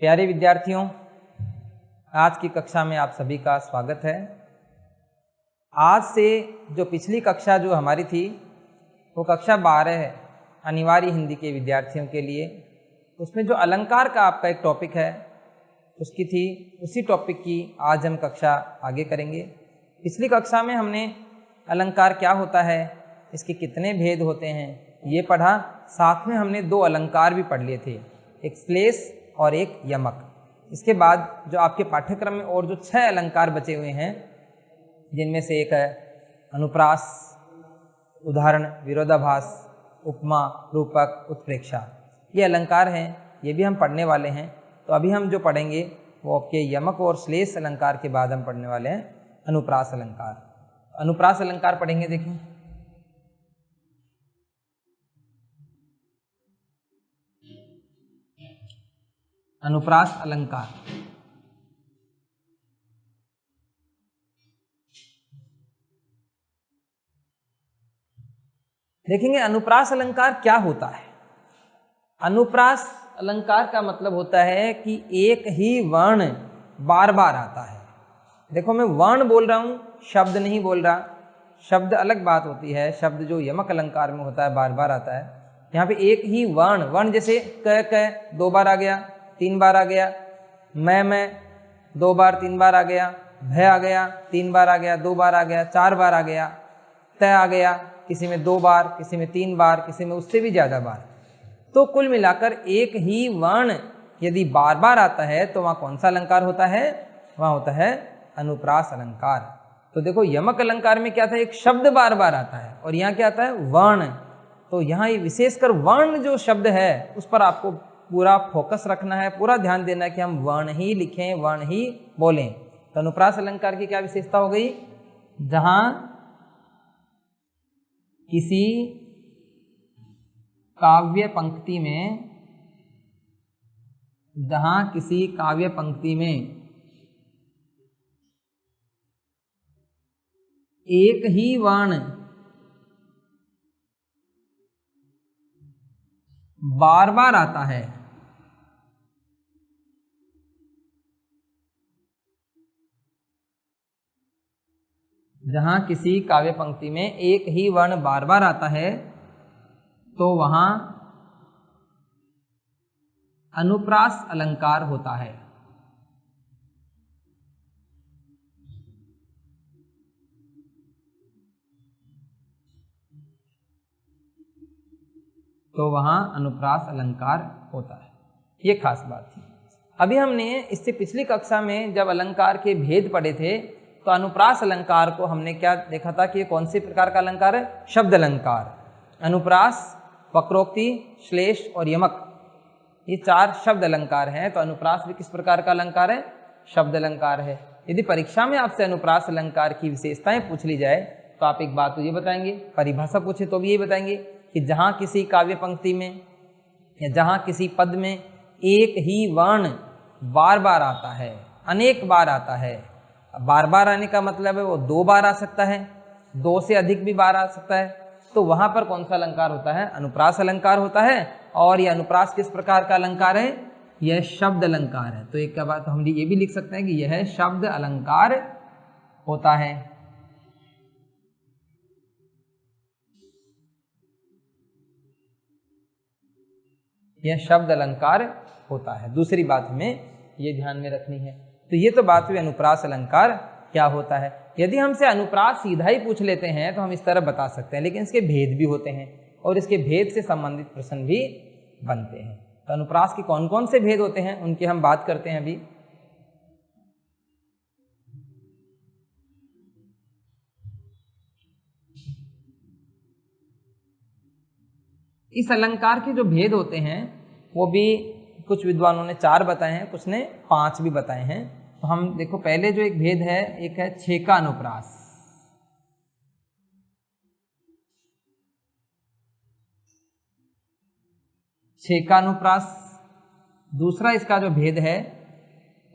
प्यारे विद्यार्थियों, आज की कक्षा में आप सभी का स्वागत है। आज से जो पिछली कक्षा जो हमारी थी वो कक्षा 12 है, अनिवार्य हिंदी के विद्यार्थियों के लिए। उसमें जो अलंकार का आपका एक टॉपिक है उसकी थी, उसी टॉपिक की आज हम कक्षा आगे करेंगे। पिछली कक्षा में हमने अलंकार क्या होता है, इसके कितने भेद होते हैं ये पढ़ा। साथ में हमने 2 अलंकार भी पढ़ लिए थे, एक श्लेष और एक यमक। इसके बाद जो आपके पाठ्यक्रम में और जो 6 अलंकार बचे हुए हैं, जिनमें से एक है अनुप्रास, उदाहरण, विरोधाभास, उपमा, रूपक, उत्प्रेक्षा, ये अलंकार हैं, ये भी हम पढ़ने वाले हैं। तो अभी हम जो पढ़ेंगे वो आपके यमक और श्लेष अलंकार के बाद हम पढ़ने वाले हैं अनुप्रास अलंकार। अनुप्रास अलंकार पढ़ेंगे। देखिए, अनुप्रास अलंकार, देखेंगे अनुप्रास अलंकार क्या होता है। अनुप्रास अलंकार का मतलब होता है कि एक ही वर्ण बार बार आता है। देखो, मैं वर्ण बोल रहा हूं, शब्द नहीं बोल रहा। शब्द अलग बात होती है, शब्द जो यमक अलंकार में होता है बार बार आता है। यहाँ पे एक ही वर्ण जैसे क 2 बार आ गया, 3 बार आ गया, मैं 2 बार 3 बार आ गया, भय आ गया, 3 बार आ गया, 2 बार आ गया, 4 बार आ गया, तय आ गया, किसी में 2 बार, किसी में 3 बार, किसी में उससे भी ज़्यादा बार। तो कुल मिलाकर एक ही वर्ण यदि बार बार आता है तो वहाँ कौन सा अलंकार होता है? वहाँ होता है अनुप्रास अलंकार। तो देखो, यमक अलंकार में क्या था, एक शब्द बार बार आता है, और यहाँ क्या आता है, वर्ण। तो यहाँ ये विशेषकर वर्ण जो शब्द है उस पर आपको पूरा फोकस रखना है, पूरा ध्यान देना है कि हम वर्ण ही लिखें, वर्ण ही बोलें। तो अनुप्रास अलंकार की क्या विशेषता हो गई? जहाँ किसी काव्य पंक्ति में एक ही वर्ण बार बार आता है, जहां किसी काव्य पंक्ति में एक ही वर्ण बार बार आता है तो वहां अनुप्रास अलंकार होता है। तो वहां अनुप्रास अलंकार होता है। ये खास बात थी। अभी हमने इससे पिछली कक्षा में जब अलंकार के भेद पढ़े थे तो अनुप्रास अलंकार को हमने क्या देखा था कि ये कौन से प्रकार का अलंकार है? शब्द अलंकार। अनुप्रास, वक्रोक्ति, श्लेष और यमक, ये 4 शब्द अलंकार हैं। तो अनुप्रास भी किस प्रकार का अलंकार है? शब्द अलंकार है। यदि परीक्षा में आपसे अनुप्रास अलंकार की विशेषताएं पूछ ली जाए तो आप एक बात तो ये बताएंगे, परिभाषा पूछे तो भी ये बताएंगे कि जहां किसी काव्य पंक्ति में या जहां किसी पद में एक ही वर्ण बार बार आता है, अनेक बार आता है। बार बार आने का मतलब है वो 2 बार आ सकता है, 2 से अधिक भी बार आ सकता है। तो वहां पर कौन सा अलंकार होता है? अनुप्रास अलंकार होता है। और यह अनुप्रास किस प्रकार का अलंकार है? यह शब्द अलंकार है। तो एक का बात हम ये भी लिख सकते हैं कि यह शब्द अलंकार होता है। यह शब्द अलंकार होता है। दूसरी बात हमें ये ध्यान में रखनी है। तो ये तो बात हुई अनुप्रास अलंकार क्या होता है। यदि हमसे अनुप्रास सीधा ही पूछ लेते हैं तो हम इस तरह बता सकते हैं, लेकिन इसके भेद भी होते हैं और इसके भेद से संबंधित प्रश्न भी बनते हैं। तो अनुप्रास के कौन कौन से भेद होते हैं उनकी हम बात करते हैं अभी। इस अलंकार के जो भेद होते हैं वो भी कुछ विद्वानों ने 4 बताए हैं, कुछ ने 5 भी बताए हैं। तो हम देखो, पहले जो एक भेद है, एक है छेका अनुप्रास। छेका अनुप्रास। दूसरा इसका जो भेद है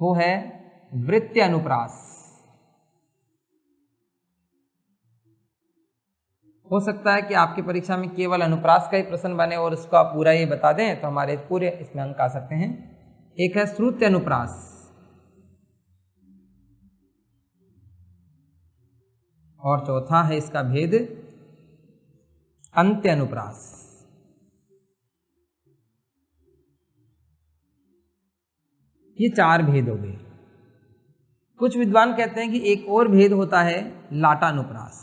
वो है वृत्य अनुप्रास। हो सकता है कि आपकी परीक्षा में केवल अनुप्रास का ही प्रश्न बने और उसको आप पूरा ही बता दें तो हमारे पूरे इसमें अंक आ सकते हैं। एक है श्रुत्य अनुप्रास और चौथा है इसका भेद अंत्य अनुप्रास। ये 4 भेद हो गए। कुछ विद्वान कहते हैं कि एक और भेद होता है लाटानुप्रास।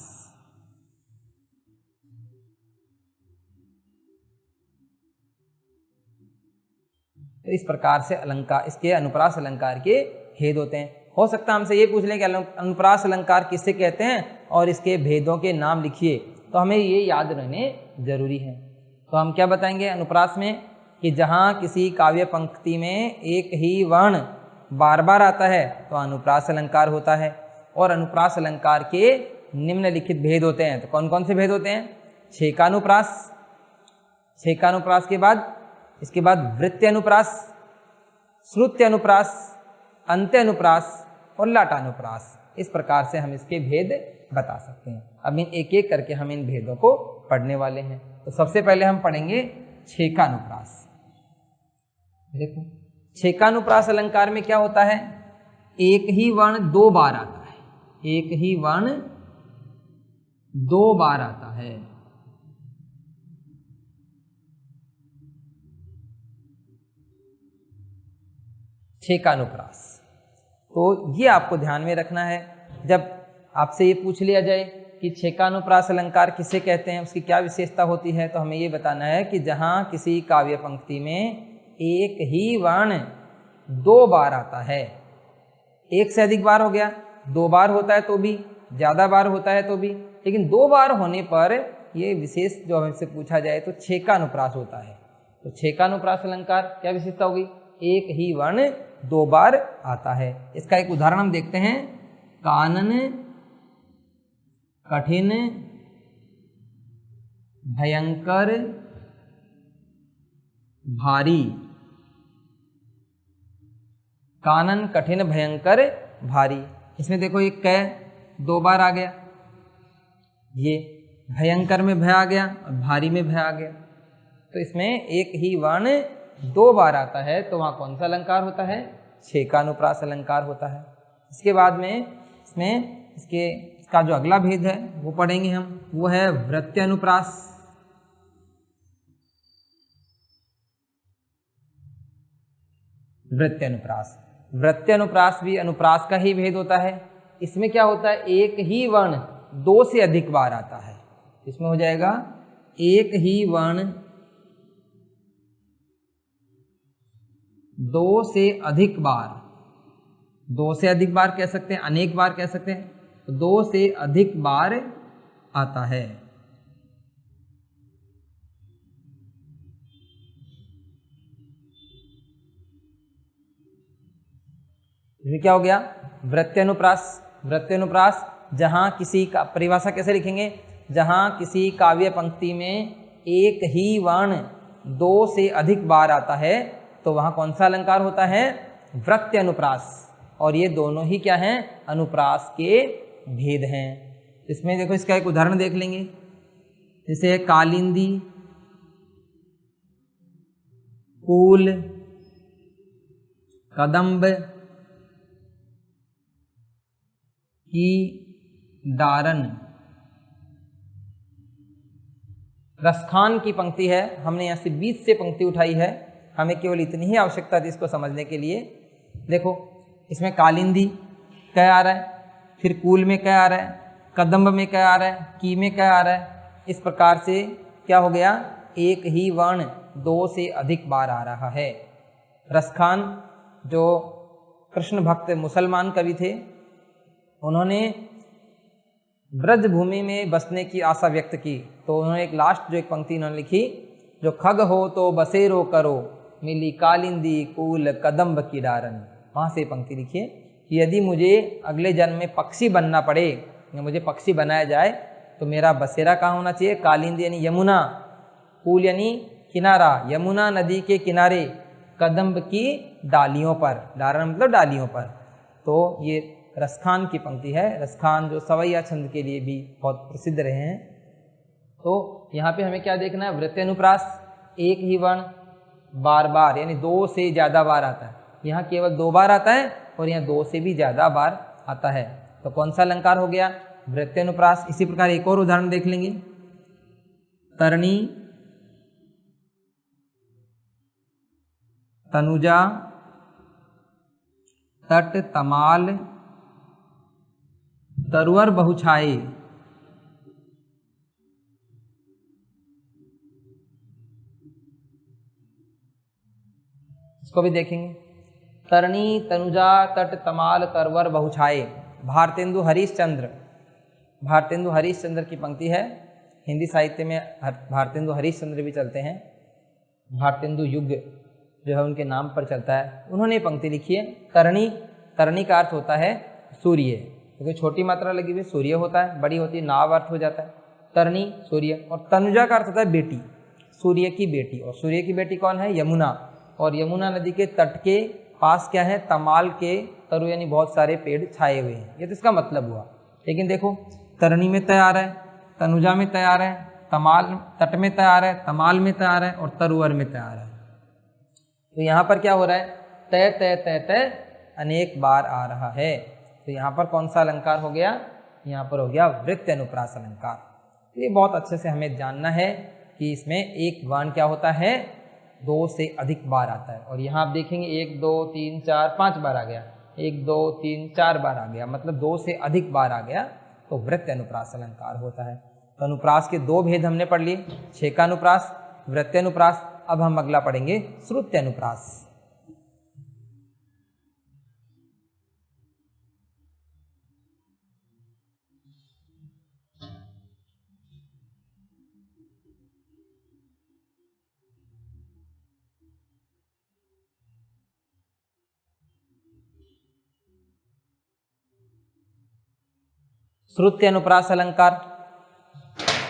तो इस प्रकार से अलंकार, इसके अनुप्रास अलंकार के भेद होते हैं। हो सकता है हमसे ये पूछ लें कि अनुप्रास अलंकार किससे कहते हैं और इसके भेदों के नाम लिखिए, तो हमें ये याद रहने जरूरी है। तो हम क्या बताएंगे अनुप्रास में कि जहाँ किसी काव्य पंक्ति में एक ही वर्ण बार बार आता है तो अनुप्रास अलंकार होता है। और अनुप्रास अलंकार के निम्नलिखित भेद होते हैं। तो कौन कौन से भेद होते हैं? छेकानुप्रास, छेकानुप्रास के बाद इसके बाद वृत्ति अनुप्रास, श्रुत्य अनुप्रास, अंत्य अनुप्रास और लाटानुप्रास। इस प्रकार से हम इसके भेद बता सकते हैं। अब इन एक एक करके हम इन भेदों को पढ़ने वाले हैं। तो सबसे पहले हम पढ़ेंगे छेकानुप्रास। देखो छेकानुप्रास अलंकार में क्या होता है, एक ही वर्ण 2 बार आता है, एक ही वर्ण 2 बार आता है। छेकानुप्रास, तो ये आपको ध्यान में रखना है। जब आपसे ये पूछ लिया जाए कि छेकानुप्रास अलंकार किसे कहते हैं, उसकी क्या विशेषता होती है, तो हमें ये बताना है कि जहाँ किसी काव्य पंक्ति में एक ही वर्ण 2 बार आता है, एक से अधिक बार हो गया, 2 बार होता है तो भी, ज़्यादा बार होता है तो भी, लेकिन 2 बार होने पर ये विशेष जो हमसे पूछा जाए तो छेकानुप्रास होता है। तो छेकानुप्रास अलंकार क्या विशेषता होगी, एक ही वर्ण 2 बार आता है। इसका एक उदाहरण हम देखते हैं, कानन कठिन भयंकर भारी, कानन कठिन भयंकर भारी। इसमें देखो एक कै 2 बार आ गया, ये भयंकर में भय आ गया और भारी में भय आ गया। तो इसमें एक ही वर्ण 2 बार आता है, तो वहाँ कौन सा अलंकार होता है, छेकानुप्रास अलंकार होता है। इसके बाद में इसमें इसका जो अगला भेद है वो पढ़ेंगे हम, वो है वृत्त्यनुप्रास। वृत्त्यनुप्रास, वृत्त्यनुप्रास भी अनुप्रास का ही भेद होता है। इसमें क्या होता है, एक ही वर्ण 2 से अधिक बार आता है। इसमें हो जाएगा एक ही वर्ण 2 से अधिक बार, 2 से अधिक बार कह सकते हैं, अनेक बार कह सकते हैं, तो 2 से अधिक बार आता है। ये क्या हो गया, वृत्त्यनुप्रास। वृत्त्यनुप्रास जहां किसी का परिभाषा कैसे लिखेंगे, जहां किसी काव्य पंक्ति में एक ही वर्ण 2 से अधिक बार आता है तो वहां कौन सा अलंकार होता है, वृत्त्यनुप्रास। और ये दोनों ही क्या हैं, अनुप्रास के भेद हैं। इसमें देखो इसका एक उदाहरण देख लेंगे, जैसे कालिंदी, कूल, कदम्ब की दारन। रसखान की पंक्ति है, हमने यहाँ से 20 से पंक्ति उठाई है, हमें केवल इतनी ही आवश्यकता थी इसको समझने के लिए। देखो इसमें कालिंदी क्या आ रहा है, फिर कूल में क्या आ रहा है, कदम्ब में क्या आ रहा है, की में क्या आ रहा है। इस प्रकार से क्या हो गया, एक ही वर्ण 2 से अधिक बार आ रहा है। रसखान जो कृष्ण भक्त मुसलमान कवि थे, उन्होंने ब्रज भूमि में बसने की आशा व्यक्त की, तो उन्होंने एक लास्ट जो एक पंक्ति उन्होंने लिखी, जो खग हो तो बसेरो करो, मिली कालिंदी कूल कदम्ब की डारन। वहाँ से पंक्ति लिखिए कि यदि मुझे अगले जन्म में पक्षी बनना पड़े या मुझे पक्षी बनाया जाए तो मेरा बसेरा कहाँ होना चाहिए, कालिंदी यानी यमुना, कूल यानी किनारा, यमुना नदी के किनारे, कदम्ब की डालियों पर, डारन मतलब डालियों पर। तो ये रसखान की पंक्ति है। रसखान जो सवैया छंद के लिए भी बहुत प्रसिद्ध रहे हैं। तो यहाँ पे हमें क्या देखना है, वृत्त्यनुप्रास, एक ही वर्ण बार बार यानी 2 से ज़्यादा बार आता है। यहाँ केवल 2 बार आता है और यहाँ 2 से भी ज़्यादा बार आता है। तो कौन सा अलंकार हो गया? वृत्त्यनुप्रास। इसी प्रकार एक और उदाहरण देख लेंगे। तरणी, तनुजा, तट, तमाल, तरुवर, बहुछाये। इसको भी देखेंगे। तरणी, तनुजा, तट, तमाल, तरवर, बहुछाये। भारतेंदु हरीशचंद्र, भारतेंदु हरीशचंद्र की पंक्ति है। हिंदी साहित्य में भारतेंदु हरीशचंद्र भी चलते हैं, भारतेंदु युग जो है उनके नाम पर चलता है। उन्होंने पंक्ति लिखी है। तरणी, तरणी का अर्थ होता है सूर्य, क्योंकि छोटी मात्रा लगी हुई सूर्य होता है, बड़ी होती है नाव अर्थ हो जाता है। तरणी सूर्य। और तनुजा का अर्थ होता है बेटी, सूर्य की बेटी। और सूर्य की बेटी कौन है? यमुना। और यमुना नदी के तट के पास क्या है? तमाल के तरु यानी बहुत सारे पेड़ छाए हुए हैं। ये तो इसका मतलब हुआ। लेकिन देखो तरणी में तय आ रहा है, तनुजा में तय आ रहा है, तमाल तट में तय आ रहा है, तमाल में तय आ रहा है और तरुवर में तय आ रहा है। तो यहाँ पर क्या हो रहा है? तय तय तय तय अनेक बार आ रहा है। तो यहाँ पर कौन सा अलंकार हो गया? यहाँ पर हो गया वृत्त्यनुप्रास अलंकार। तो ये बहुत अच्छे से हमें जानना है कि इसमें एक वर्ण क्या होता है? 2 से अधिक बार आता है। और यहाँ आप देखेंगे 1 2 3 4 5 बार आ गया, 1 2 3 4 बार आ गया, मतलब 2 से अधिक बार आ गया तो वृत्त्यनुप्रास अलंकार होता है। तो अनुप्रास के 2 भेद हमने पढ़ लिए, छेकानुप्रास, वृत्त्यनुप्रास। अब हम अगला पढ़ेंगे श्रुत्यनुप्रास। श्रुत्यनुप्रास अलंकार।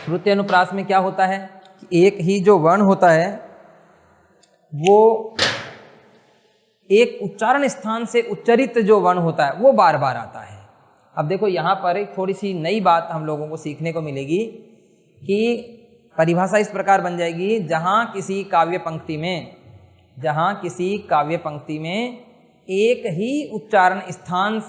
श्रुत्यनुप्रास में क्या होता है कि एक ही जो वर्ण होता है वो एक उच्चारण स्थान से उच्चरित जो वर्ण होता है वो बार बार आता है। अब देखो यहाँ पर एक थोड़ी सी नई बात हम लोगों को सीखने को मिलेगी कि परिभाषा इस प्रकार बन जाएगी, जहाँ किसी काव्य पंक्ति में एक ही उच्चारण स्थान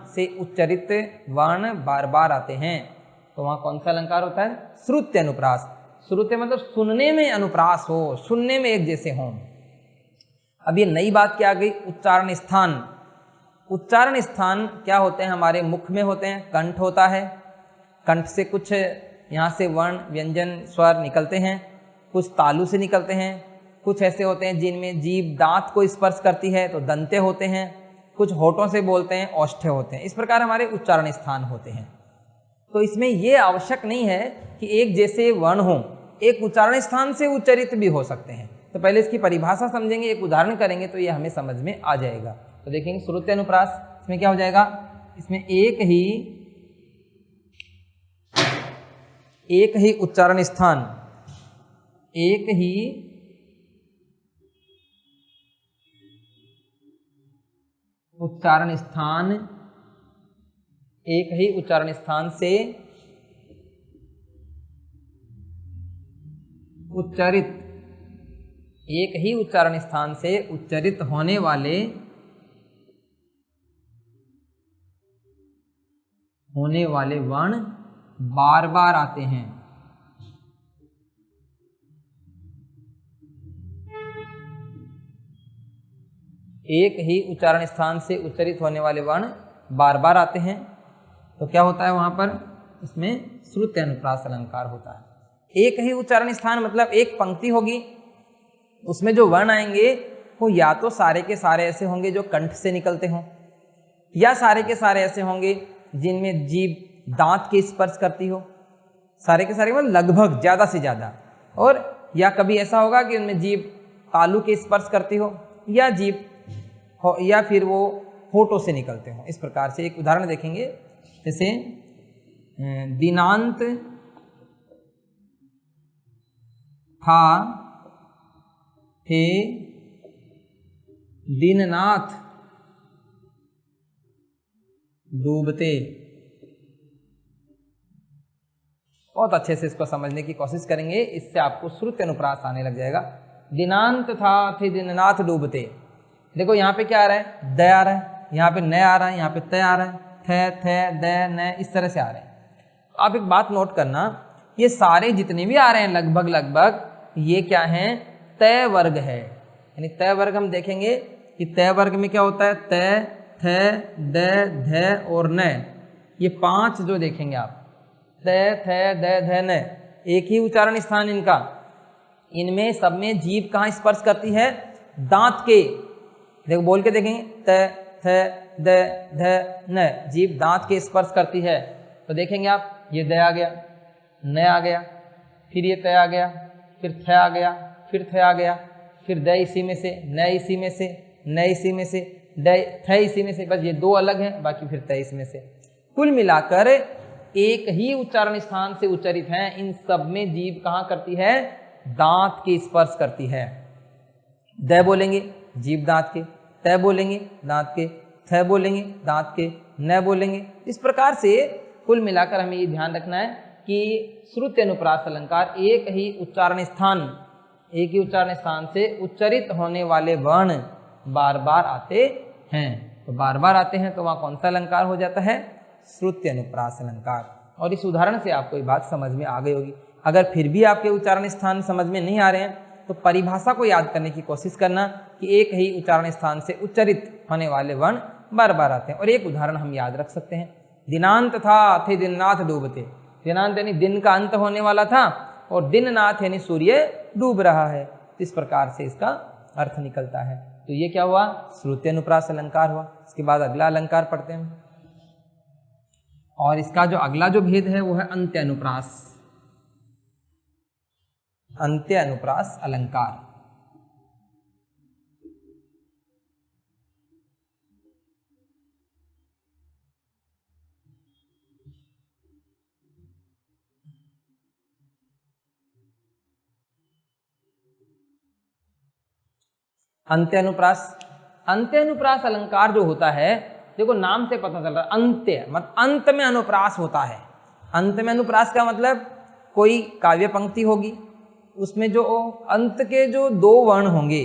से उच्चरित वर्ण बार बार आते हैं, तो वहाँ कौन सा अलंकार होता है? श्रुत्यनुप्रास। श्रुत्य मतलब सुनने में अनुप्रास हो, सुनने में एक जैसे हों। अब ये नई बात क्या आ गई? उच्चारण स्थान। उच्चारण स्थान क्या होते हैं? हमारे मुख में होते हैं, कंठ होता है, कंठ से कुछ यहाँ से वर्ण व्यंजन स्वर निकलते हैं, कुछ तालु से निकलते हैं, कुछ ऐसे होते हैं जिनमें जीभ दांत को स्पर्श करती है तो दंते होते हैं, कुछ होठों से बोलते हैं, औष्ठ्य होते हैं। इस प्रकार हमारे उच्चारण स्थान होते हैं। तो इसमें यह आवश्यक नहीं है कि एक जैसे वर्ण हो, एक उच्चारण स्थान से उच्चरित भी हो सकते हैं। तो पहले इसकी परिभाषा समझेंगे, एक उदाहरण करेंगे तो ये हमें समझ में आ जाएगा। तो देखेंगे श्रुत्यनुप्रास, इसमें क्या हो जाएगा? इसमें एक ही उच्चारण स्थान, एक ही उच्चारण स्थान से उच्चरित होने वाले वर्ण बार बार आते हैं। एक ही उच्चारण स्थान से उच्चरित होने वाले वर्ण बार बार आते हैं तो क्या होता है? वहां पर इसमें श्रुत्यनुप्रास अलंकार होता है। एक ही उच्चारण स्थान मतलब एक पंक्ति होगी, उसमें जो वर्ण आएंगे वो या तो सारे के सारे ऐसे होंगे जो कंठ से निकलते हों, या सारे के सारे ऐसे होंगे जिनमें जीभ दांत के स्पर्श करती हो। सारे के सारे मतलब लगभग ज्यादा से ज्यादा। और या कभी ऐसा होगा कि उनमें जीभ तालु के स्पर्श करती हो, या जीभ या फिर वो होठों से निकलते हो। इस प्रकार से एक उदाहरण देखेंगे, जैसे दिनांत था हे दीननाथ डूबते। बहुत अच्छे से इसको समझने की कोशिश करेंगे, इससे आपको श्रुत्यनुप्रास आने लग जाएगा। दिनांत था थे दिननाथ डूबते। देखो यहाँ पे क्या आ रहा है, द आ रहा है, यहाँ पे न आ रहा है, यहाँ पे त आ रहा है, थे द न इस तरह से आ रहे हैं। आप एक बात नोट करना, ये सारे जितने भी आ रहे हैं लगभग लगभग ये क्या हैं, तय वर्ग है। यानी तय वर्ग हम देखेंगे कि तय वर्ग में क्या होता है, तय, थ, द, ध और न, ये 5 जो देखेंगे आप, तय, थ, द, ध, न, एक ही उच्चारण स्थान इनका। इनमें सब में जीभ कहाँ स्पर्श करती है, दांत के। देखो बोल के देखेंगे, त, थ, द, ध, न, जीभ दांत के स्पर्श करती है। तो देखेंगे आप, ये द आ गया, न आ गया, फिर ये त आ गया, फिर थ आ गया, फिर थ आ गया, फिर द इसी में से, न इसी में से, न इसी में से, द थ इसी में से, बस ये 2 अलग हैं, बाकी फिर त इसमें से। कुल मिलाकर एक ही उच्चारण स्थान से उच्चारित हैं। इन सब में जीभ कहाँ करती है, दांत के स्पर्श करती है। द बोलेंगे जीभ दांत के, त बोलेंगे दांत के, थ बोलेंगे दांत के, न बोलेंगे। इस प्रकार से कुल मिलाकर हमें ये ध्यान रखना है कि श्रुति अनुप्रास अलंकार एक ही उच्चारण स्थान से उच्चरित होने वाले वर्ण बार बार आते हैं। तो बार बार आते हैं तो वहाँ कौन सा अलंकार हो जाता है, श्रुति अनुप्रास अलंकार। और इस उदाहरण से आपको ये बात समझ में आ गई होगी। अगर फिर भी आपके उच्चारण स्थान समझ में नहीं आ रहे हैं तो परिभाषा को याद करने की कोशिश करना कि एक ही उच्चारण स्थान से उच्चरित होने वाले वर्ण बार बार आते हैं। और एक उदाहरण हम याद रख सकते हैं, दिनांत था थे दिननाथ डूबते। दिनांत यानी दिन का अंत होने वाला था और दिननाथ यानी सूर्य डूब रहा है। इस प्रकार से इसका अर्थ निकलता है। तो ये क्या हुआ, श्रुति अनुप्रास अलंकार हुआ। इसके बाद अगला अलंकार पढ़ते हैं और इसका जो अगला जो भेद है वो है अंत्य अनुप्रास। अंत्य अनुप्रास अलंकार। अंत्य अनुप्रास अलंकार जो होता है, देखो नाम से पता चल रहा है, अंत्य मतलब अंत में अनुप्रास होता है। अंत में अनुप्रास का मतलब कोई काव्य पंक्ति होगी, उसमें जो अंत के जो 2 वर्ण होंगे,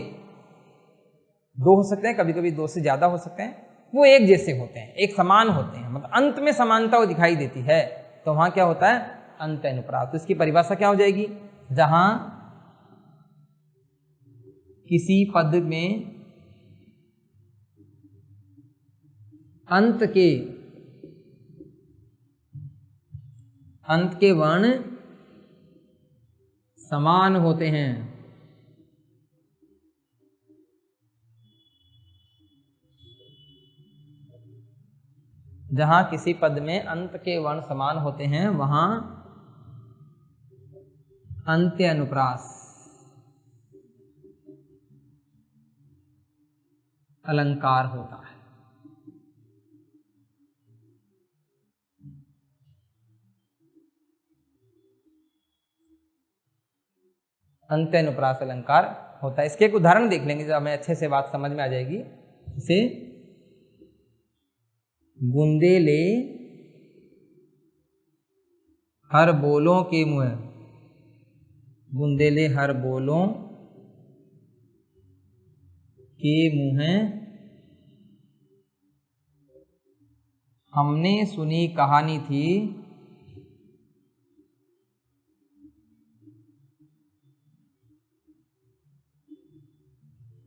2 हो सकते हैं, कभी कभी 2 से ज्यादा हो सकते हैं, वो एक जैसे होते हैं, एक समान होते हैं, मतलब अंत में समानता वो दिखाई देती है, तो वहां क्या होता है, अंत्य अनुप्रास। तो इसकी परिभाषा क्या हो जाएगी, जहां किसी पद में अंत के वर्ण समान होते हैं, जहां किसी पद में अंत के वर्ण समान होते हैं वहां अंत्य अनुप्रास अलंकार होता है। अंत्य अनुप्रास अलंकार होता है। इसके एक उदाहरण देख लेंगे, जब हमें अच्छे से बात समझ में आ जाएगी। जैसे बुंदेले हर बोलों के मुँह, बुंदेले हर बोलों के मुँह हमने सुनी कहानी थी,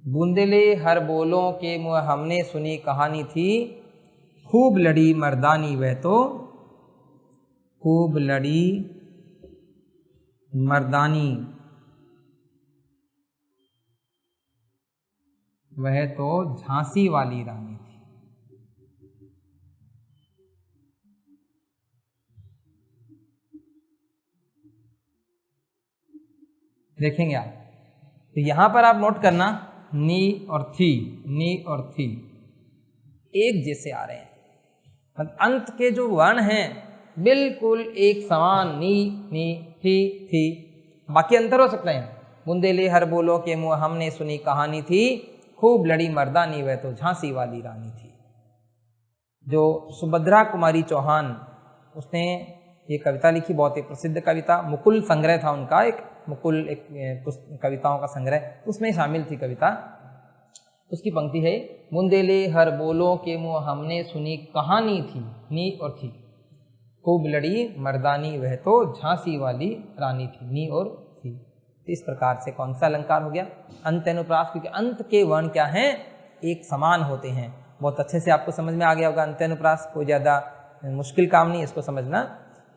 बुंदेले हर बोलों के मुँह हमने सुनी कहानी थी, खूब लड़ी मर्दानी वह तो, खूब लड़ी मर्दानी वह तो झांसी वाली रानी थी। देखेंगे आप, तो यहां पर आप नोट करना, नी और थी, नी और थी एक जैसे आ रहे हैं, मतलब अंत के जो वर्ण हैं बिल्कुल एक समान, नी थी। बाकी अंतर हो सकता है, बुंदेले हर बोलो के मुँह हमने सुनी कहानी थी, खूब लड़ी मर्दानी वह तो झांसी वाली रानी थी। जो सुभद्रा कुमारी चौहान, उसने ये कविता लिखी, बहुत ही प्रसिद्ध कविता, मुकुल संग्रह था उनका एक, मुकुल एक कविताओं का संग्रह, उसमें शामिल थी कविता। उसकी पंक्ति है, मुंदेले हर बोलों के मुँह हमने सुनी कहानी थी, नी और थी, खूब लड़ी मर्दानी वह तो झांसी वाली रानी थी, नी और थी। तो इस प्रकार से कौन सा अलंकार हो गया? अंत्यानुप्रास, क्योंकि अंत के वर्ण क्या हैं? एक समान होते हैं। बहुत अच्छे से आपको समझ में आ गया होगा अंत्यानुप्रास, कोई ज़्यादा मुश्किल काम नहीं इसको समझना।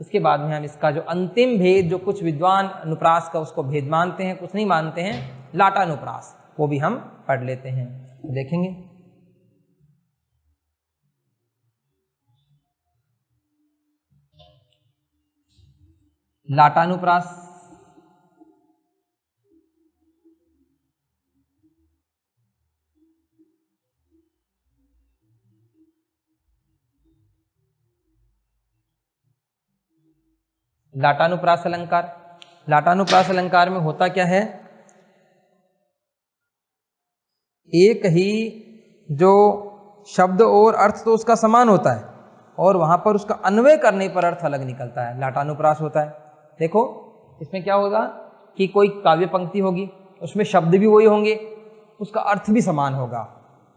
इसके बाद में हम इसका जो अंतिम भेद, जो कुछ विद्वान अनुप्रास का उसको भेद मानते हैं, कुछ नहीं मानते हैं, लाटानुप्रास, वो भी हम पढ़ लेते हैं, तो देखेंगे। लाटानुप्रास लाटानुप्रास अलंकार, लाटानुप्रास अलंकार में होता क्या है? एक ही जो शब्द और अर्थ तो उसका समान होता है, और वहां पर उसका अन्वय करने पर अर्थ अलग निकलता है, लाटानुप्रास होता है। देखो इसमें क्या होगा कि कोई काव्य पंक्ति होगी, उसमें शब्द भी वही होंगे, उसका अर्थ भी समान होगा,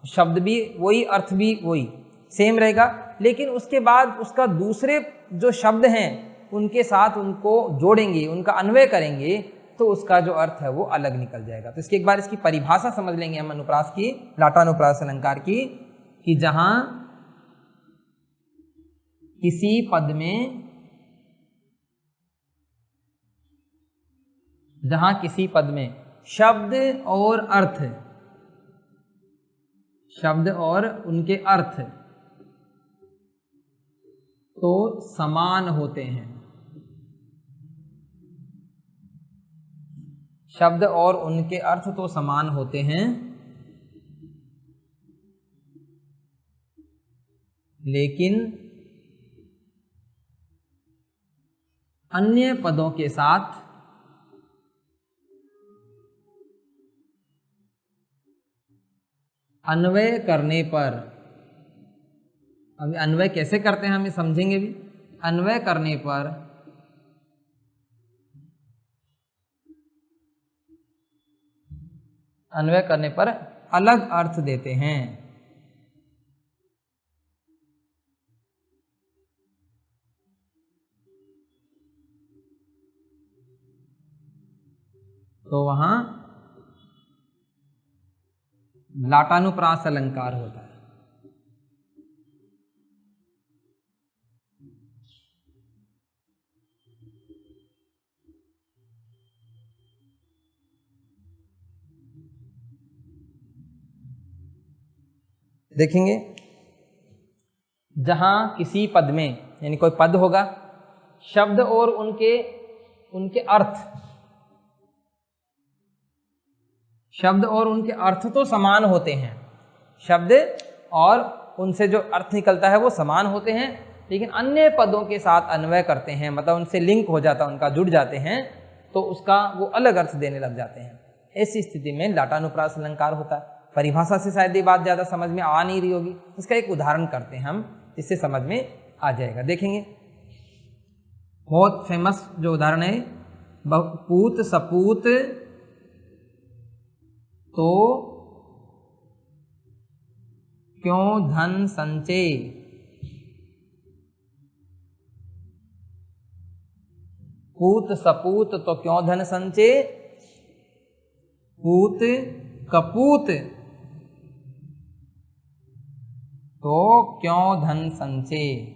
शब्द भी वही, अर्थ भी वही, सेम रहेगा, लेकिन उसके बाद उसका दूसरे जो शब्द हैं उनके साथ उनको जोड़ेंगे, उनका अन्वय करेंगे, तो उसका जो अर्थ है वो अलग निकल जाएगा। तो इसकी एक बार इसकी परिभाषा समझ लेंगे हम अनुप्रास की, लाटानुप्रास अलंकार की, कि जहां किसी पद में शब्द और अर्थ, शब्द और उनके अर्थ तो समान होते हैं, शब्द और उनके अर्थ तो समान होते हैं, लेकिन अन्य पदों के साथ अन्वय करने पर, अभी अन्वय कैसे करते हैं हम ये समझेंगे भी, अन्वय करने पर अलग अर्थ देते हैं। तो वहां लाटानुप्रास अलंकार होता है। देखेंगे जहां किसी पद में, यानी कोई पद होगा, शब्द और उनके अर्थ, शब्द और उनके अर्थ तो समान होते हैं, शब्द और उनसे जो अर्थ निकलता है वो समान होते हैं, लेकिन अन्य पदों के साथ अन्वय करते हैं, मतलब उनसे लिंक हो जाता है, उनका जुड़ जाते हैं, तो उसका वो अलग अर्थ देने लग जाते हैं। ऐसी स्थिति में लाटानुप्रास अलंकार होता है। परिभाषा से शायद ये बात ज़्यादा समझ में आ नहीं रही होगी, इसका एक उदाहरण करते हैं हम, इससे समझ में आ जाएगा। देखेंगे बहुत फेमस जो उदाहरण है, पूत सपूत तो क्यों धन संचय, पूत सपूत तो क्यों धन संचय, पूत कपूत तो क्यों धन संचय।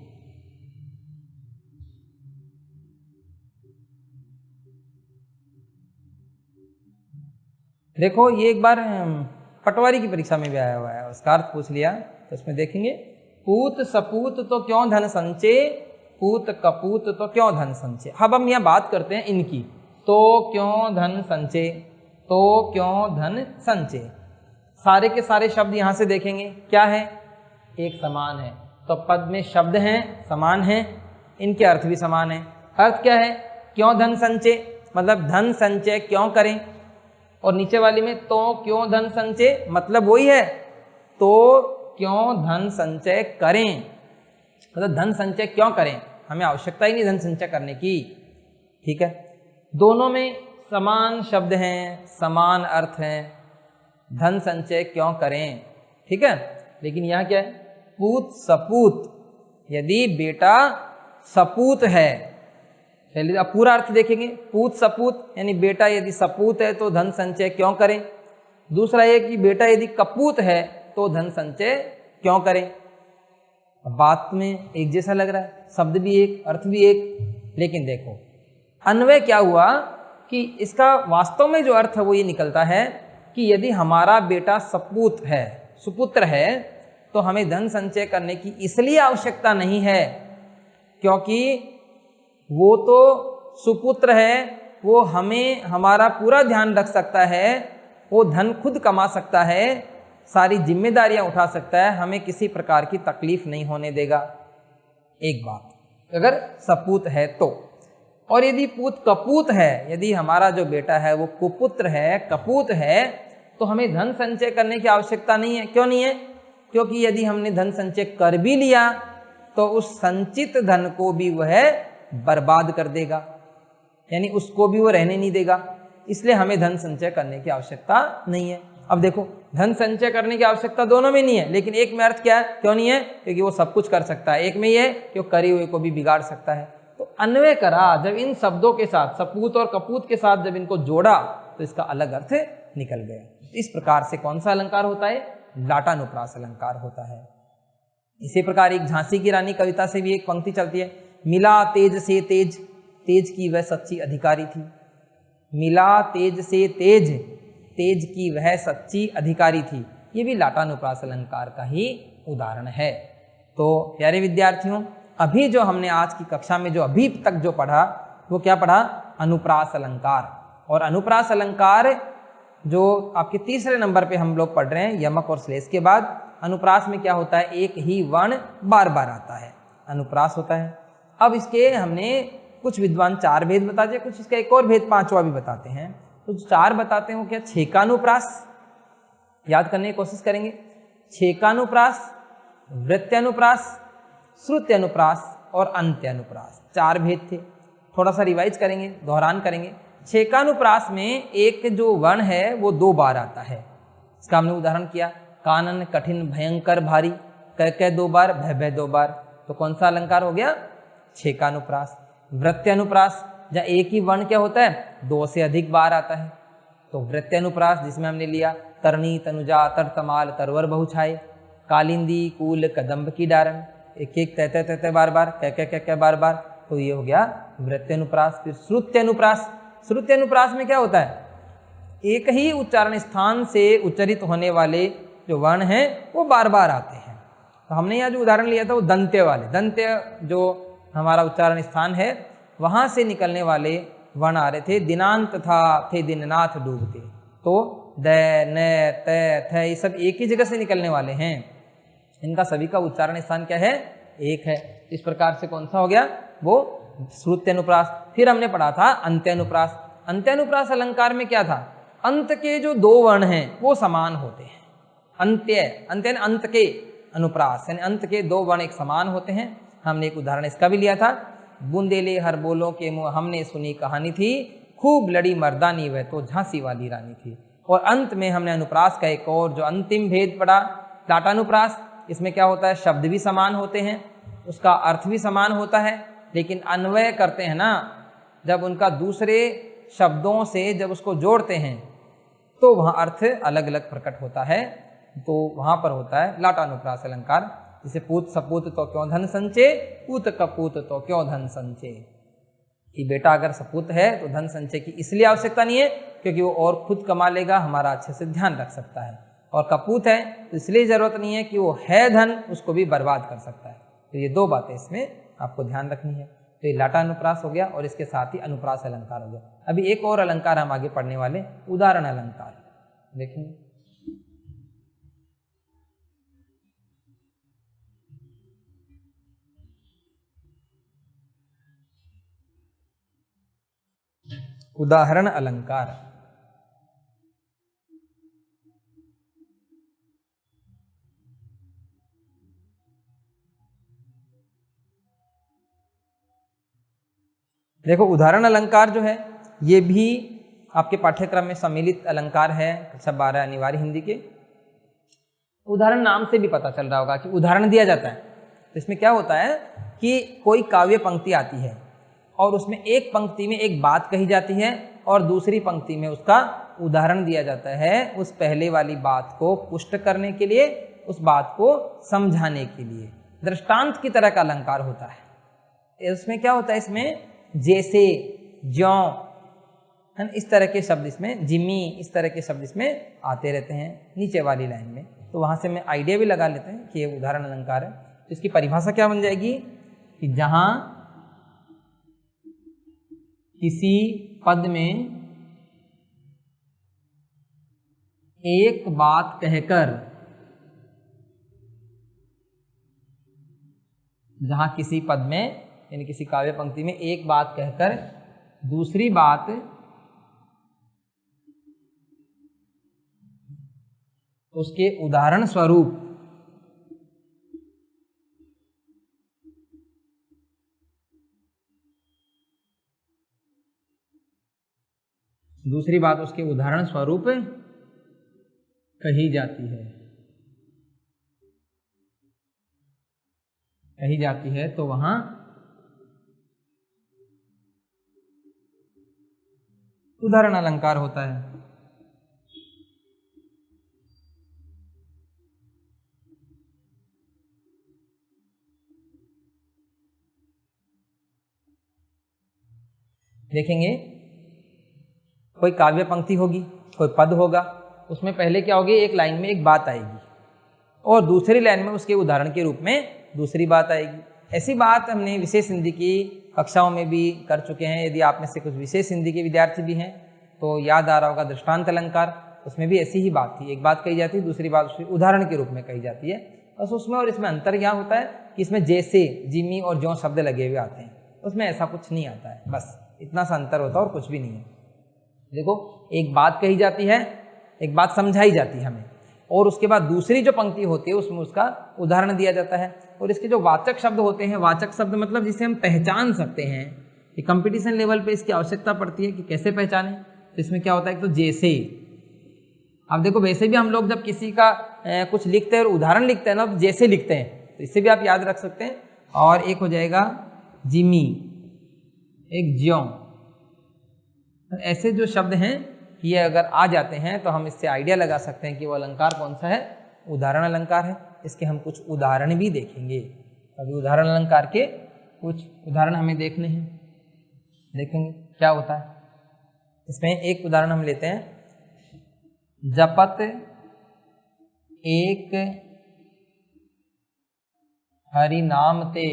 देखो ये एक बार पटवारी की परीक्षा में भी आया हुआ है, उसका अर्थ पूछ लिया, तो इसमें देखेंगे पूत सपूत तो क्यों धन संचय, पूत कपूत तो क्यों धन संचय। अब हम यहाँ बात करते हैं इनकी, तो क्यों धन संचय, तो क्यों धन संचय, सारे के सारे शब्द यहाँ से देखेंगे क्या है, एक समान है, तो पद में शब्द हैं समान हैं, इनके अर्थ भी समान है। अर्थ क्या है, क्यों धन संचय, मतलब धन संचय क्यों करें, और नीचे वाली में तो क्यों धन संचय, मतलब वही है, तो क्यों धन संचय करें, मतलब धन संचय क्यों करें, हमें आवश्यकता ही नहीं धन संचय करने की। ठीक है, दोनों में समान शब्द हैं, समान अर्थ हैं, धन संचय क्यों करें, ठीक है। लेकिन यहाँ क्या है, पूत सपूत, यदि बेटा सपूत है, पहले अब पूरा अर्थ देखेंगे, पूत सपूत यानी बेटा यदि सपूत है तो धन संचय क्यों करें। दूसरा ये कि बेटा यदि कपूत है तो धन संचय क्यों करें। बात में एक जैसा लग रहा है, शब्द भी एक, अर्थ भी एक, लेकिन देखो अन्वय क्या हुआ कि इसका वास्तव में जो अर्थ है वो ये निकलता है कि यदि हमारा बेटा सपूत है, सुपुत्र है, तो हमें धन संचय करने की इसलिए आवश्यकता नहीं है क्योंकि वो तो सुपुत्र है, वो हमें हमारा पूरा ध्यान रख सकता है, वो धन खुद कमा सकता है, सारी जिम्मेदारियां उठा सकता है, हमें किसी प्रकार की तकलीफ नहीं होने देगा। एक बात अगर सपूत है तो, और यदि पूत कपूत है, यदि हमारा जो बेटा है वो कुपुत्र है, कपूत है, तो हमें धन संचय करने की आवश्यकता नहीं है। क्यों नहीं है? क्योंकि यदि हमने धन संचय कर भी लिया तो उस संचित धन को भी वह बर्बाद कर देगा, यानी उसको भी वो रहने नहीं देगा, इसलिए हमें धन संचय करने की आवश्यकता नहीं है। अब देखो धन संचय करने की आवश्यकता दोनों में नहीं है, लेकिन एक में अर्थ क्या है, क्यों नहीं है? क्योंकि वो सब कुछ कर सकता है। एक में ये है कि वो करे हुए को भी बिगाड़ सकता है। तो अन्वय करा, जब इन शब्दों के साथ, सपूत और कपूत के साथ जब इनको जोड़ा तो इसका अलग अर्थ निकल गया। इस प्रकार से कौन सा अलंकार होता है? लाटानुप्रास अलंकार होता है। इसी प्रकार एक झांसी की रानी कविता से भी एक पंक्ति चलती है, मिला तेज से तेज, तेज की वह सच्ची अधिकारी थी। मिला तेज से तेज, तेज की वह सच्ची अधिकारी थी। ये भी लाटानुप्रास अलंकार का ही उदाहरण है। तो प्यारे विद्यार्थियों, अभी जो हमने आज की कक्षा में जो अभी तक जो पढ़ा वो क्या पढ़ा? अनुप्रास अलंकार। और अनुप्रास अलंकार जो आपके तीसरे नंबर पे हम लोग पढ़ रहे हैं, यमक और श्लेष के बाद अनुप्रास में क्या होता है? एक ही वर्ण बार बार आता है, अनुप्रास होता है। अब इसके हमने कुछ विद्वान 4 भेद बता दिए, कुछ इसका एक और भेद 5वां भी बताते हैं। तो 4 बताते हैं वो क्या? छेकानुप्रास, याद करने की कोशिश करेंगे। छेकानुप्रास, वृत्यानुप्रास, श्रुत्यानुप्रास और अंत्यानुप्रास, 4 भेद थे। थोड़ा सा रिवाइज करेंगे, दोहरान करेंगे। छेकानुप्रास में एक जो वर्ण है वो 2 बार आता है। इसका हमने उदाहरण किया, कानन कठिन भयंकर भारी, कह कह 2 बार, भय भय 2 बार। तो कौन सा अलंकार हो गया? छेकानुप्रास। वृत्यानुप्रास, जहाँ एक ही वर्ण क्या होता है? 2 से अधिक बार आता है। तो वृत्यानुप्रास जिसमें हमने लिया तरनी तनुजा तर तमाल तरवर बहुछाए, कालिंदी कूल कदम्ब की डारन, एक एक तह तह तह बार बार, कह कह कह बार बार। तो ये हो गया वृत्यानुप्रास। फिर श्रुत्यानुप्रास, श्रुत्यानुप्रास में क्या होता है? एक ही उच्चारण स्थान से उच्चरित होने वाले जो वर्ण हैं वो बार बार आते हैं। तो हमने यहाँ जो उदाहरण लिया था वो दंत्य वाले, दंत्य जो हमारा उच्चारण स्थान है वहां से निकलने वाले वर्ण आ रहे थे। दिनांत था, थे दिननाथ डूबते। तो द, न, त, थ ये सब एक ही जगह से निकलने वाले हैं, इनका सभी का उच्चारण स्थान क्या है? एक है। इस प्रकार से कौन सा हो गया? वो श्रुत्यानुप्रास। फिर हमने पढ़ा था अंत्यानुप्रास। अंत्यानुप्रास अलंकार में क्या था? अंत के जो 2 वर्ण हैं वो समान होते हैं। अंत्य, अंत्य अंत के अनुप्रास यानी अंत के 2 वर्ण एक समान होते हैं। हमने एक उदाहरण इसका भी लिया था, बूंदेले हर बोलों के मुँह हमने सुनी कहानी थी, खूब लड़ी मर्दानी वह तो झांसी वाली रानी थी। और अंत में हमने अनुप्रास का एक और जो अंतिम भेद पढ़ा, लाटानुप्रास। इसमें क्या होता है? शब्द भी समान होते हैं, उसका अर्थ भी समान होता है, लेकिन अन्वय करते हैं ना, जब उनका दूसरे शब्दों से जब उसको जोड़ते हैं तो वहाँ अर्थ अलग अलग प्रकट होता है। तो वहाँ पर होता है लाटानुप्रास अलंकार। जैसे पूत सपूत तो क्यों धन संचय, पूत कपूत तो क्यों धन संचय। कि बेटा अगर सपूत है तो धन संचय की इसलिए आवश्यकता नहीं है क्योंकि वो और खुद कमा लेगा, हमारा अच्छे से ध्यान रख सकता है। और कपूत है तो इसलिए जरूरत नहीं है कि वो है धन, उसको भी बर्बाद कर सकता है। तो ये 2 बातें इसमें आपको ध्यान रखनी है। तो ये लाटानुप्रास हो गया और इसके साथ ही अनुप्रास अलंकार हो गया। अभी एक और अलंकार हम आगे पढ़ने वाले, उदाहरण अलंकार देखेंगे। उदाहरण अलंकार। देखो उदाहरण अलंकार जो है ये भी आपके पाठ्यक्रम में सम्मिलित अलंकार है कक्षा 12 अनिवार्य हिंदी के। उदाहरण नाम से भी पता चल रहा होगा कि उदाहरण दिया जाता है। तो इसमें क्या होता है कि कोई काव्य पंक्ति आती है और उसमें एक पंक्ति में एक बात कही जाती है और दूसरी पंक्ति में उसका उदाहरण दिया जाता है, उस पहले वाली बात को पुष्ट करने के लिए, उस बात को समझाने के लिए। दृष्टांत की तरह का अलंकार होता है। इसमें क्या होता है, इसमें जैसे, ज्यों, इस तरह के शब्द इसमें, जिमी, इस तरह के शब्द इसमें आते रहते हैं नीचे वाली लाइन में। तो वहाँ से मैं आइडिया भी लगा लेते हैं कि ये उदाहरण अलंकार है। तो इसकी परिभाषा क्या बन जाएगी कि जहाँ किसी पद में एक बात कहकर, जहाँ किसी पद में यानी किसी काव्य पंक्ति में एक बात कहकर दूसरी बात उसके उदाहरण स्वरूप दूसरी बात उसके उदाहरण स्वरूप कही जाती है, तो वहां उदाहरण अलंकार होता है। देखेंगे कोई काव्य पंक्ति होगी, कोई पद होगा, उसमें पहले क्या होगी, एक लाइन में एक बात आएगी और दूसरी लाइन में उसके उदाहरण के रूप में दूसरी बात आएगी। ऐसी बात हमने विशेष हिंदी की कक्षाओं में भी कर चुके हैं। यदि आप में से कुछ विशेष हिंदी के विद्यार्थी भी हैं तो याद आ रहा होगा दृष्टांत अलंकार, उसमें भी ऐसी ही बात थी, एक बात कही जाती है, दूसरी बात उसके उदाहरण के रूप में कही जाती है। बस उसमें और इसमें अंतर क्या होता है कि इसमें जैसे, जिमी और ज्यों शब्द लगे हुए आते हैं, उसमें ऐसा कुछ नहीं आता है, बस इतना सा अंतर होता है और कुछ भी नहीं है। देखो, एक बात कही जाती है, एक बात समझाई जाती है हमें, और उसके बाद दूसरी जो पंक्ति होती है उसमें उसका उदाहरण दिया जाता है। और इसके जो वाचक शब्द होते हैं, वाचक शब्द मतलब जिसे हम पहचान सकते हैं, कि कंपटीशन लेवल पे इसकी आवश्यकता पड़ती है कि कैसे पहचानें। तो इसमें क्या होता है, एक तो जैसे, अब देखो वैसे भी हम लोग जब किसी का कुछ लिखते हैं और उदाहरण लिखते हैं ना, तो जैसे लिखते हैं, तो इससे भी आप याद रख सकते हैं। और एक हो जाएगा जिमी, एक ज्यों। ऐसे जो शब्द हैं ये अगर आ जाते हैं तो हम इससे आइडिया लगा सकते हैं कि वो अलंकार कौन सा है, उदाहरण अलंकार है। इसके हम कुछ उदाहरण भी देखेंगे। अभी उदाहरण अलंकार के कुछ उदाहरण हमें देखने हैं, देखेंगे क्या होता है। इसमें एक उदाहरण हम लेते हैं, जपत एक हरि नाम ते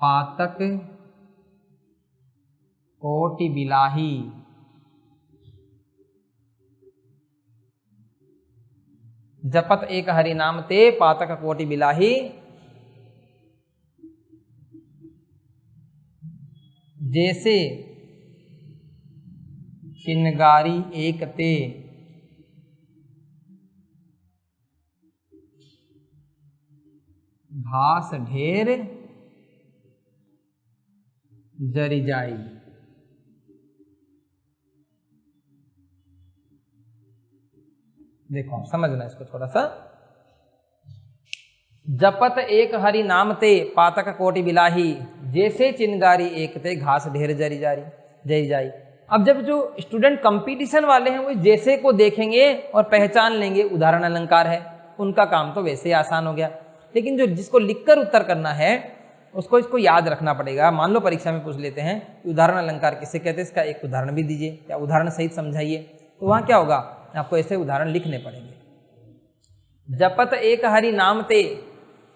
पातक कोटि बिलाही। जपत एक हरि नाम ते पातक कोटि बिलाही, जैसे चिनगारी एक ते घास ढेर जरी जाई। देखो समझना इसको थोड़ा सा। जपत एक हरि नाम ते पातक कोटि बिलाही, जैसे चिनगारी एक ते घास ढेर जरी जाई। अब जब जो स्टूडेंट कंपटीशन वाले हैं वो जैसे को देखेंगे और पहचान लेंगे उदाहरण अलंकार है, उनका काम तो वैसे ही आसान हो गया। लेकिन जो जिसको लिखकर उत्तर करना है उसको इसको याद रखना पड़ेगा। मान लो परीक्षा में पूछ लेते हैं कि उदाहरण अलंकार किसे कहते हैं, इसका एक उदाहरण भी दीजिए या उदाहरण सहित समझाइए, तो वहाँ क्या होगा, आपको ऐसे उदाहरण लिखने पड़ेंगे। जपत एक हरि नाम ते,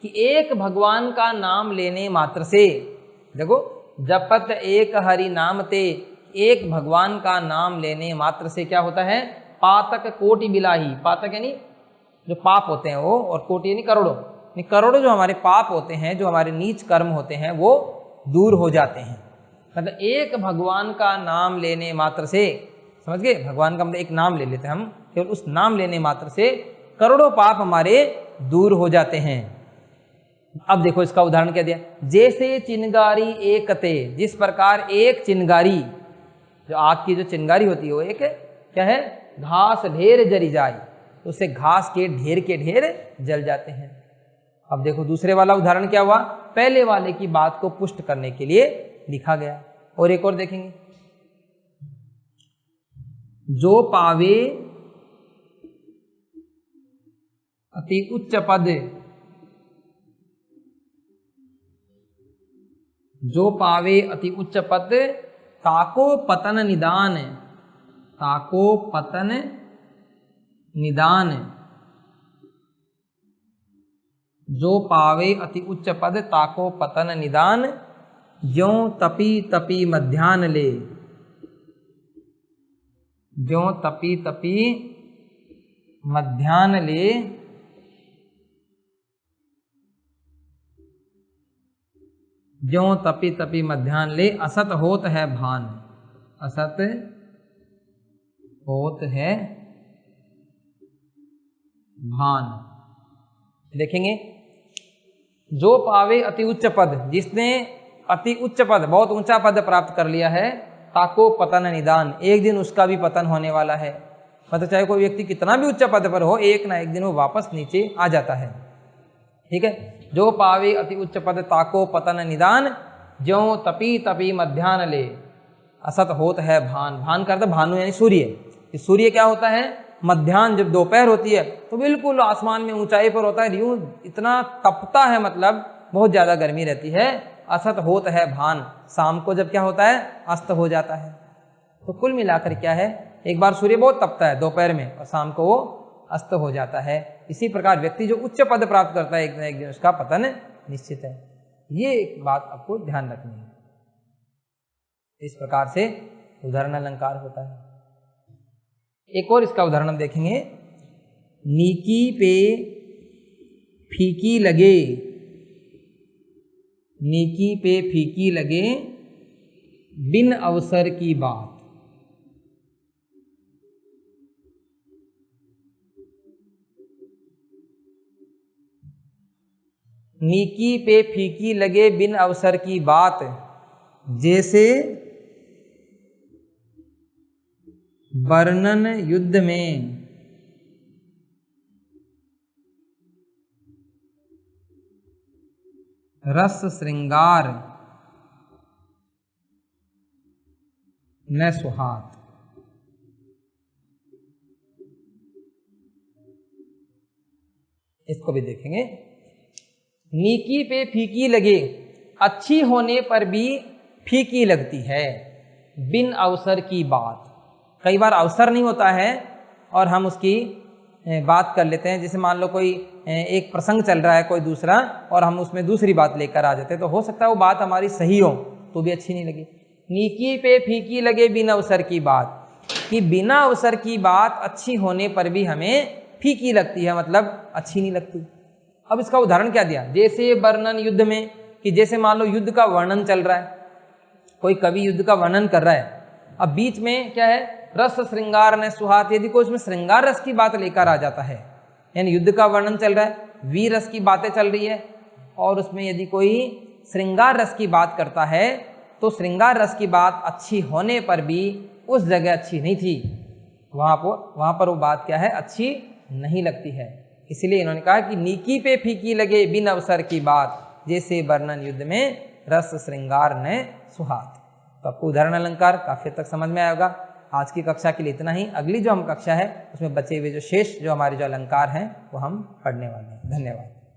कि एक भगवान का नाम लेने मात्र से, देखो जपत एक हरि नाम ते, एक भगवान का नाम लेने मात्र से क्या होता है, पातक कोटि बिलाही। पातक यानी जो पाप होते हैं वो, और कोटि यानी करोड़ों, करोड़ों जो हमारे पाप होते हैं, जो हमारे नीच कर्म होते हैं वो दूर हो जाते हैं। मतलब एक भगवान का नाम लेने मात्र से, समझ गए, भगवान का मतलब एक नाम ले लेते हैं हम, केवल उस नाम लेने मात्र से करोड़ों पाप हमारे दूर हो जाते हैं। अब देखो इसका उदाहरण क्या दिया, जैसे चिनगारी एक ते, जिस प्रकार एक चिनगारी, जो आग की जो चिंगारी होती है वो एक क्या है, घास ढेर जरी जाए, तो उससे घास के ढेर जल जाते हैं। अब देखो दूसरे वाला उदाहरण क्या हुआ, पहले वाले की बात को पुष्ट करने के लिए लिखा गया। और एक और देखेंगे, जो पावे अति उच्च पद, जो पावे अति उच्च पद ताको पतन निदान, ताको पतन निदान, जो पावे अति उच्च पद ताको पतन निदान, ज्यों तपी तपी मध्याह्न ले, ज्यों तपी तपी मध्याह्न ले, ज्यों तपी तपी मध्याह्न ले, असत होत है भान, असत होत है भान। देखेंगे, जो पावे अति उच्च पद, जिसने अति उच्च पद, बहुत ऊंचा पद प्राप्त कर लिया है, ताको पतन निदान, एक दिन उसका भी पतन होने वाला है। मतलब चाहे कोई व्यक्ति कितना भी उच्च पद पर हो, एक ना एक दिन वो वापस नीचे आ जाता है। ठीक है, जो पावे अति उच्च पद ताको पतन निदान, ज्यों तपी तपी मध्याह्न ले, असत होत है भान। भान करता भानु यानी सूर्य। सूर्य क्या होता है, मध्याह्न जब दोपहर होती है तो बिल्कुल आसमान में ऊंचाई पर होता है, यूं इतना तपता है, मतलब बहुत ज्यादा गर्मी रहती है। असत होत है भान, शाम को जब क्या होता है, अस्त हो जाता है। तो कुल मिलाकर क्या है, एक बार सूर्य बहुत तपता है दोपहर में और शाम को वो अस्त हो जाता है। इसी प्रकार व्यक्ति जो उच्च पद प्राप्त करता है, एक न एक दिन उसका पतन निश्चित है। ये एक बात आपको ध्यान रखनी है। इस प्रकार से उदाहरण अलंकार होता है। एक और इसका उदाहरण हम देखेंगे, नीकी पे फीकी लगे, नीकी पे फीकी लगे बिन अवसर की बात, नीकी पे फीकी लगे बिन अवसर की बात, जैसे वर्णन युद्ध में रस श्रृंगार न सुहात। इसको भी देखेंगे, नीकी पे फीकी लगे, अच्छी होने पर भी फीकी लगती है, बिन अवसर की बात। कई बार अवसर नहीं होता है और हम उसकी बात कर लेते हैं। जैसे मान लो कोई एक प्रसंग चल रहा है कोई दूसरा, और हम उसमें दूसरी बात लेकर आ जाते हैं, तो हो सकता है वो बात हमारी सही हो तो भी अच्छी नहीं लगी। नीकी पे फीकी लगे बिन अवसर की बात, कि बिना अवसर की बात अच्छी होने पर भी हमें फीकी लगती है, मतलब अच्छी नहीं लगती। अब इसका उदाहरण क्या दिया, जैसे वर्णन युद्ध में, कि जैसे मान लो युद्ध का वर्णन चल रहा है, कोई कवि युद्ध का वर्णन कर रहा है, अब बीच में क्या है, रस श्रृंगार ने सुहात, यदि कोई उसमें श्रृंगार रस की बात लेकर आ जाता है, यानी युद्ध का वर्णन चल रहा है, वीर रस की बातें चल रही है, और उसमें यदि कोई श्रृंगार रस की बात करता है, तो श्रृंगार रस की बात अच्छी होने पर भी उस जगह अच्छी नहीं थी, वहां पर वो बात क्या है, अच्छी नहीं लगती है। इसलिए इन्होंने कहा कि नीकी पे फीकी लगे बिन अवसर की बात, जैसे वर्णन युद्ध में रस श्रृंगार ने सुहात। तो आपको उदाहरण अलंकार काफी हद तक समझ में आएगा। आज की कक्षा के लिए इतना ही। अगली जो हम कक्षा है उसमें बचे हुए जो शेष जो हमारे जो अलंकार हैं वो हम पढ़ने वाले हैं। धन्यवाद।